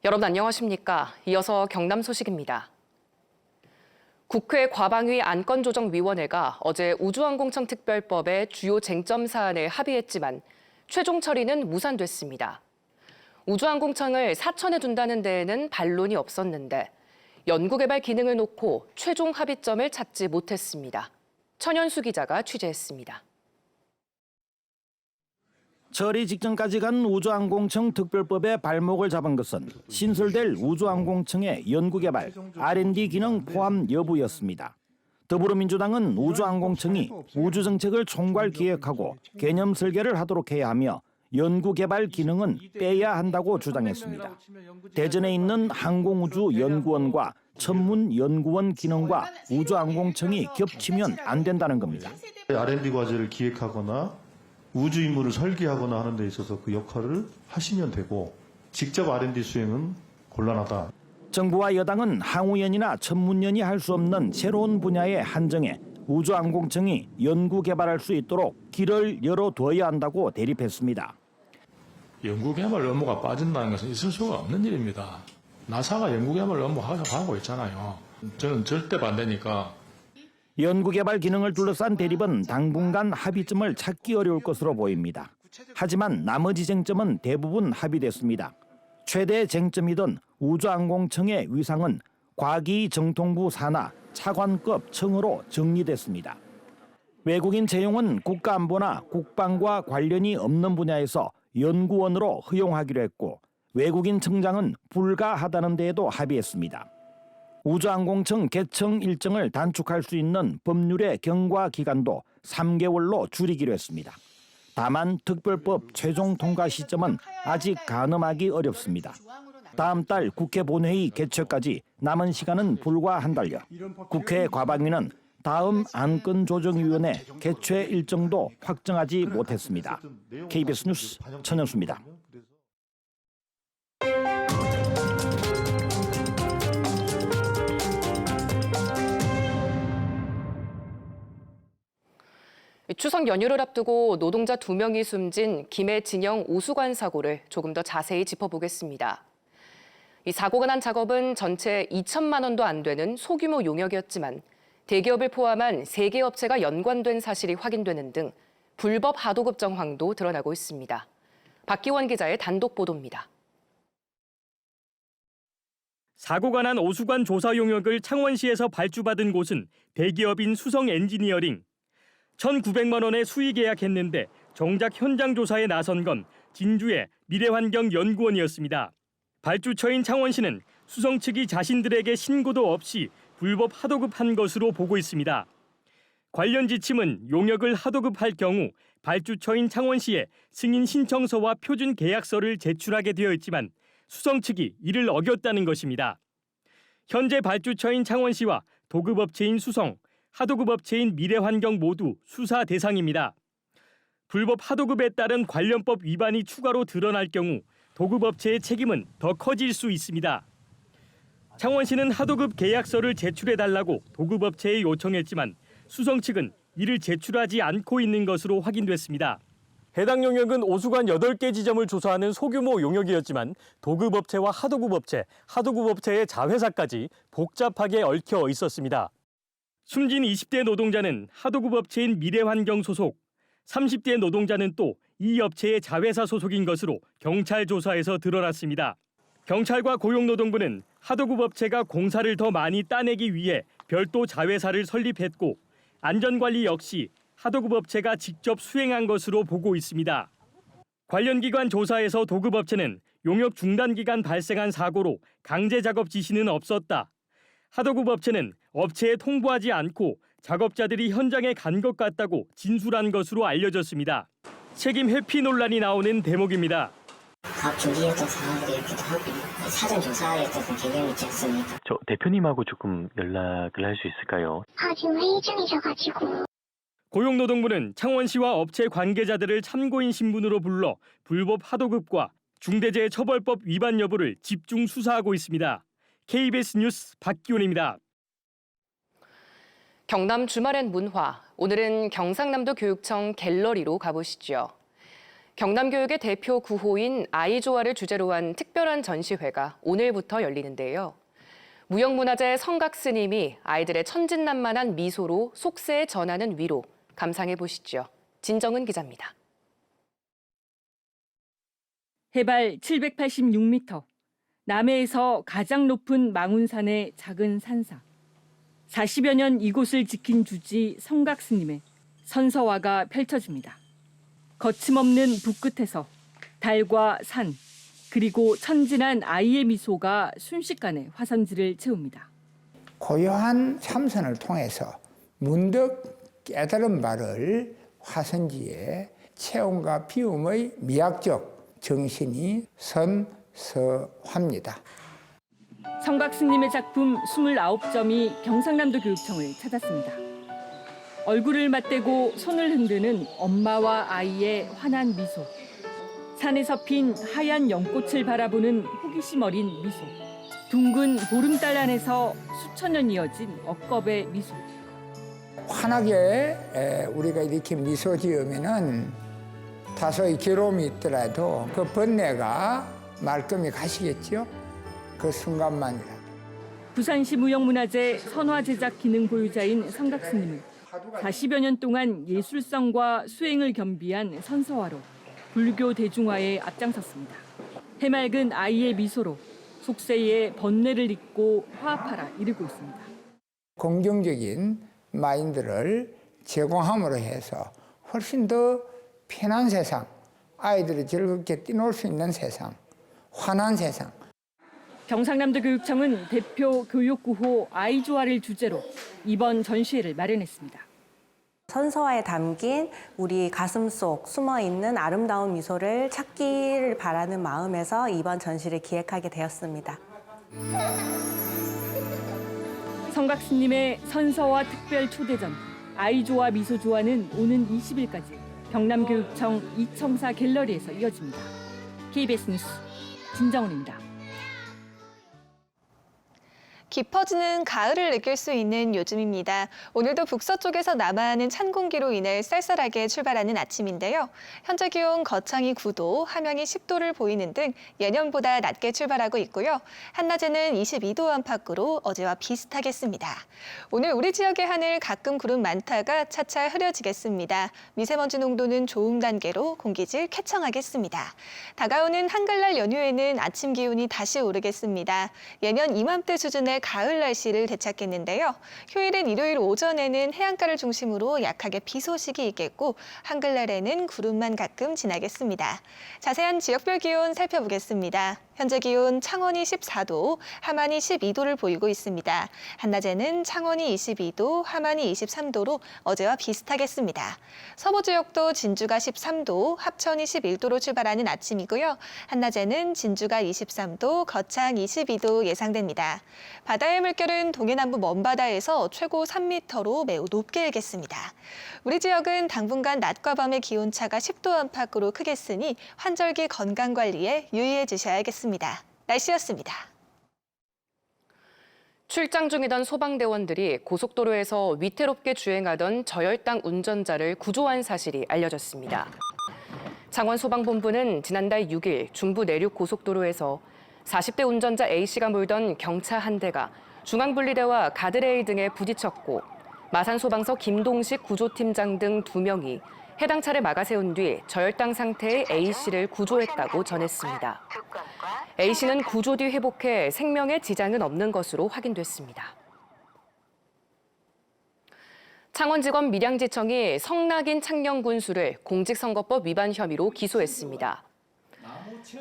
여러분 안녕하십니까? 이어서 경남 소식입니다. 국회 과방위 안건조정위원회가 어제 우주항공청 특별법의 주요 쟁점 사안에 합의했지만 최종 처리는 무산됐습니다. 우주항공청을 사천에 둔다는 데에는 반론이 없었는데 연구개발 기능을 놓고 최종 합의점을 찾지 못했습니다. 천연수 기자가 취재했습니다. 처리 직전까지 간 우주항공청 특별법의 발목을 잡은 것은 신설될 우주항공청의 연구개발, R&D 기능 포함 여부였습니다. 더불어민주당은 우주항공청이 우주정책을 총괄 기획하고 개념 설계를 하도록 해야 하며 연구개발 기능은 빼야 한다고 주장했습니다. 대전에 있는 항공우주연구원과 천문연구원 기능과 우주항공청이 겹치면 안 된다는 겁니다. R&D 과제를 기획하거나 우주 임무를 설계하거나 하는 데 있어서 그 역할을 하시면 되고 직접 R&D 수행은 곤란하다. 정부와 여당은 항우연이나 천문연이 할 수 없는 새로운 분야에 한정해 우주항공청이 연구개발할 수 있도록 길을 열어둬야 한다고 대립했습니다. 연구개발 업무가 빠진다는 것은 있을 수가 없는 일입니다. 나사가 연구개발 업무 하고 있잖아요. 저는 절대 반대니까. 연구개발 기능을 둘러싼 대립은 당분간 합의점을 찾기 어려울 것으로 보입니다. 하지만 나머지 쟁점은 대부분 합의됐습니다. 최대 쟁점이던 우주항공청의 위상은 과기정통부 산하 차관급 청으로 정리됐습니다. 외국인 채용은 국가안보나 국방과 관련이 없는 분야에서 연구원으로 허용하기로 했고 외국인 청장은 불가하다는 데에도 합의했습니다. 우주항공청 개청 일정을 단축할 수 있는 법률의 경과 기간도 3개월로 줄이기로 했습니다. 다만 특별법 최종 통과 시점은 아직 가늠하기 어렵습니다. 다음 달 국회 본회의 개최까지 남은 시간은 불과 한 달여. 국회 과방위는 다음 안건조정위원회 개최 일정도 확정하지 못했습니다. KBS 뉴스 천연수입니다. 추석 연휴를 앞두고 노동자 2명이 숨진 김해 진영 오수관 사고를 조금 더 자세히 짚어보겠습니다. 이 사고가 난 작업은 전체 2천만 원도 안 되는 소규모 용역이었지만 대기업을 포함한 3개 업체가 연관된 사실이 확인되는 등 불법 하도급 정황도 드러나고 있습니다. 박기원 기자의 단독 보도입니다. 사고가 난 오수관 조사 용역을 창원시에서 발주받은 곳은 대기업인 수성 엔지니어링. 1,900만 원에 수의 계약했는데 정작 현장 조사에 나선 건 진주의 미래환경연구원이었습니다. 발주처인 창원시는 수성 측이 자신들에게 신고도 없이 불법 하도급한 것으로 보고 있습니다. 관련 지침은 용역을 하도급할 경우 발주처인 창원시에 승인 신청서와 표준 계약서를 제출하게 되어 있지만 수성 측이 이를 어겼다는 것입니다. 현재 발주처인 창원시와 도급업체인 수성, 하도급업체인 미래환경 모두 수사 대상입니다. 불법 하도급에 따른 관련법 위반이 추가로 드러날 경우 도급업체의 책임은 더 커질 수 있습니다. 창원시는 하도급 계약서를 제출해달라고 도급업체에 요청했지만 수성 측은 이를 제출하지 않고 있는 것으로 확인됐습니다. 해당 용역은 오수관 8개 지점을 조사하는 소규모 용역이었지만 도급업체와 하도급업체의 자회사까지 복잡하게 얽혀 있었습니다. 숨진 20대 노동자는 하도급업체인 미래환경 소속, 30대 노동자는 또 이 업체의 자회사 소속인 것으로 경찰 조사에서 드러났습니다. 경찰과 고용노동부는 하도급업체가 공사를 더 많이 따내기 위해 별도 자회사를 설립했고 안전관리 역시 하도급업체가 직접 수행한 것으로 보고 있습니다. 관련 기관 조사에서 도급업체는 용역 중단 기간 발생한 사고로 강제 작업 지시는 없었다. 하도급업체는 업체에 통보하지 않고 작업자들이 현장에 간 것 같다고 진술한 것으로 알려졌습니다. 책임 회피 논란이 나오는 대목입니다. 사업 중지였던 상황들이었기도 하고 사전 조사였던 개념이 있지 않습니까? 저 대표님하고 조금 연락을 할 수 있을까요? 지금 회의 중이셔가지고. 고용노동부는 창원시와 업체 관계자들을 참고인 신분으로 불러 불법 하도급과 중대재해처벌법 위반 여부를 집중 수사하고 있습니다. KBS 뉴스 박기원입니다. 경남 주말엔 문화, 오늘은 경상남도 교육청 갤러리로 가보시죠. 경남교육의 대표 구호인 아이조화를 주제로 한 특별한 전시회가 오늘부터 열리는데요. 무형문화재 성각스님이 아이들의 천진난만한 미소로 속세에 전하는 위로, 감상해 보시죠. 진정은 기자입니다. 해발 786m, 남해에서 가장 높은 망운산의 작은 산사. 40여 년 이곳을 지킨 주지 성각스님의 선서화가 펼쳐집니다. 거침없는 붓끝에서 달과 산, 그리고 천진한 아이의 미소가 순식간에 화선지를 채웁니다. 고요한 참선을 통해서 문득 깨달은 바를 화선지에 체온과 비움의 미학적 정신이 선서합니다. 성각스님의 작품 29점이 경상남도 교육청을 찾았습니다. 얼굴을 맞대고 손을 흔드는 엄마와 아이의 환한 미소. 산에서 핀 하얀 연꽃을 바라보는 호기심 어린 미소. 둥근 보름달 안에서 수천 년 이어진 억겁의 미소. 환하게 우리가 이렇게 미소 지으면은 다소의 괴로움이 있더라도 그 번뇌가 말끔히 가시겠죠? 그 순간만이라도. 부산시 무형문화재 선화 제작 기능 보유자인 성각스님은 40여 년 동안 예술성과 수행을 겸비한 선서화로 불교 대중화에 앞장섰습니다. 해맑은 아이의 미소로 속세의 번뇌를 잊고 화합하라 이르고 있습니다. 긍정적인 마인드를 제공함으로 해서 훨씬 더 편한 세상, 아이들이 즐겁게 뛰놀 수 있는 세상, 환한 세상. 경상남도 교육청은 대표 교육구호 아이조화를 주제로 이번 전시회를 마련했습니다. 선서화에 담긴 우리 가슴 속 숨어있는 아름다운 미소를 찾기를 바라는 마음에서 이번 전시를 기획하게 되었습니다. 성각스님의 선서화 특별 초대전 아이조화 미소조화는 오는 20일까지 경남교육청 이청사 갤러리에서 이어집니다. KBS 뉴스 진정훈입니다. 깊어지는 가을을 느낄 수 있는 요즘입니다. 오늘도 북서쪽에서 남하하는 찬 공기로 인해 쌀쌀하게 출발하는 아침인데요. 현재 기온 거창이 9도, 함양이 10도를 보이는 등 예년보다 낮게 출발하고 있고요. 한낮에는 22도 안팎으로 어제와 비슷하겠습니다. 오늘 우리 지역의 하늘 가끔 구름 많다가 차차 흐려지겠습니다. 미세먼지 농도는 좋음 단계로 공기질 쾌청하겠습니다. 다가오는 한글날 연휴에는 아침 기온이 다시 오르겠습니다. 예년 이맘때 수준의 가을 날씨를 되찾겠는데요. 휴일인 일요일 오전에는 해안가를 중심으로 약하게 비 소식이 있겠고 한글날에는 구름만 가끔 지나겠습니다. 자세한 지역별 기온 살펴보겠습니다. 현재 기온 창원이 14도, 함안이 12도를 보이고 있습니다. 한낮에는 창원이 22도, 함안이 23도로 어제와 비슷하겠습니다. 서부 지역도 진주가 13도, 합천이 11도로 출발하는 아침이고요. 한낮에는 진주가 23도, 거창 22도 예상됩니다. 바다의 물결은 동해남부 먼바다에서 최고 3m로 매우 높게 일겠습니다. 우리 지역은 당분간 낮과 밤의 기온차가 10도 안팎으로 크겠으니 환절기 건강관리에 유의해 주셔야겠습니다. 날씨였습니다. 출장 중이던 소방대원들이 고속도로에서 위태롭게 주행하던 저혈당 운전자를 구조한 사실이 알려졌습니다. 창원소방본부는 지난달 6일 중부 내륙 고속도로에서 40대 운전자 A씨가 몰던 경차 한 대가 중앙분리대와 가드레일 등에 부딪혔고 마산소방서 김동식 구조팀장 등 2명이 해당 차를 막아세운 뒤 저혈당 상태의 A씨를 구조했다고 전했습니다. A씨는 구조 뒤 회복해 생명에 지장은 없는 것으로 확인됐습니다. 창원지검 밀양지청이 성낙인 창녕군수를 공직선거법 위반 혐의로 기소했습니다.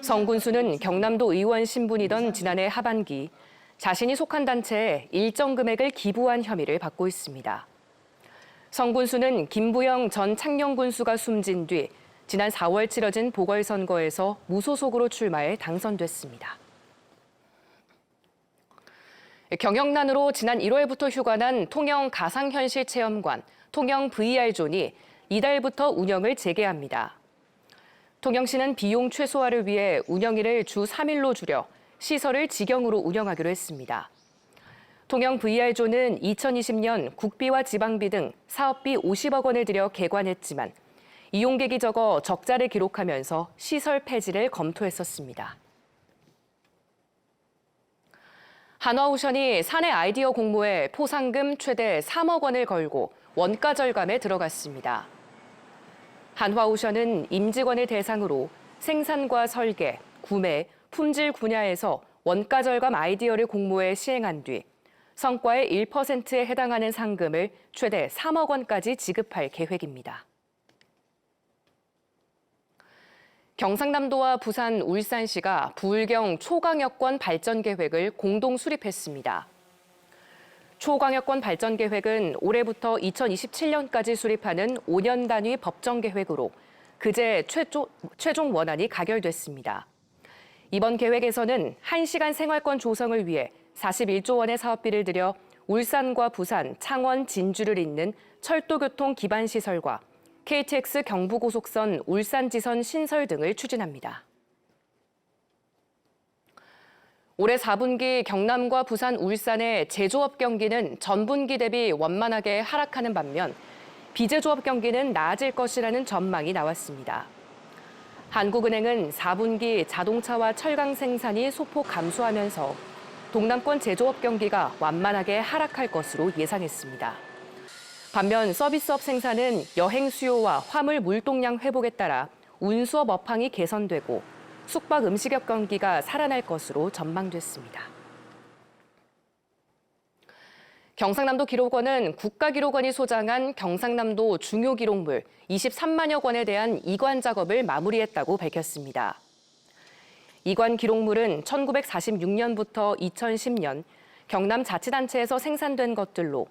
성 군수는 경남도 의원 신분이던 지난해 하반기 자신이 속한 단체에 일정 금액을 기부한 혐의를 받고 있습니다. 성 군수는 김부영 전 창녕군수가 숨진 뒤 지난 4월 치러진 보궐선거에서 무소속으로 출마해 당선됐습니다. 경영난으로 지난 1월부터 휴관한 통영 가상현실체험관, 통영 VR존이 이달부터 운영을 재개합니다. 통영시는 비용 최소화를 위해 운영일을 주 3일로 줄여 시설을 직영으로 운영하기로 했습니다. 통영 VR존은 2020년 국비와 지방비 등 사업비 50억 원을 들여 개관했지만 이용객이 적어 적자를 기록하면서 시설 폐지를 검토했었습니다. 한화오션이 사내 아이디어 공모에 포상금 최대 3억 원을 걸고 원가 절감에 들어갔습니다. 한화오션은 임직원을 대상으로 생산과 설계, 구매, 품질 분야에서 원가 절감 아이디어를 공모해 시행한 뒤 성과의 1%에 해당하는 상금을 최대 3억 원까지 지급할 계획입니다. 경상남도와 부산, 울산시가 부울경 초광역권 발전 계획을 공동 수립했습니다. 초광역권 발전 계획은 올해부터 2027년까지 수립하는 5년 단위 법정 계획으로 그제 최종 원안이 가결됐습니다. 이번 계획에서는 1시간 생활권 조성을 위해 41조 원의 사업비를 들여 울산과 부산, 창원, 진주를 잇는 철도교통 기반 시설과 KTX 경부고속선 울산지선 신설 등을 추진합니다. 올해 4분기 경남과 부산, 울산의 제조업 경기는 전분기 대비 원만하게 하락하는 반면 비제조업 경기는 나아질 것이라는 전망이 나왔습니다. 한국은행은 4분기 자동차와 철강 생산이 소폭 감소하면서 동남권 제조업 경기가 완만하게 하락할 것으로 예상했습니다. 반면 서비스업 생산은 여행 수요와 화물 물동량 회복에 따라 운수업 업황이 개선되고 숙박 음식업 경기가 살아날 것으로 전망됐습니다. 경상남도 기록원은 국가기록원이 소장한 경상남도 중요 기록물 23만여 건에 대한 이관 작업을 마무리했다고 밝혔습니다. 이관 기록물은 1946년부터 2010년 경남 자치단체에서 생산된 것들로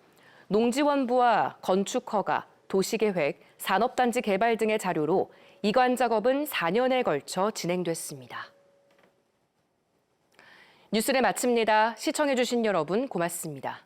농지원부와 건축허가, 도시계획, 산업단지 개발 등의 자료로 이관 작업은 4년에 걸쳐 진행됐습니다. 뉴스를 마칩니다. 시청해주신 여러분 고맙습니다.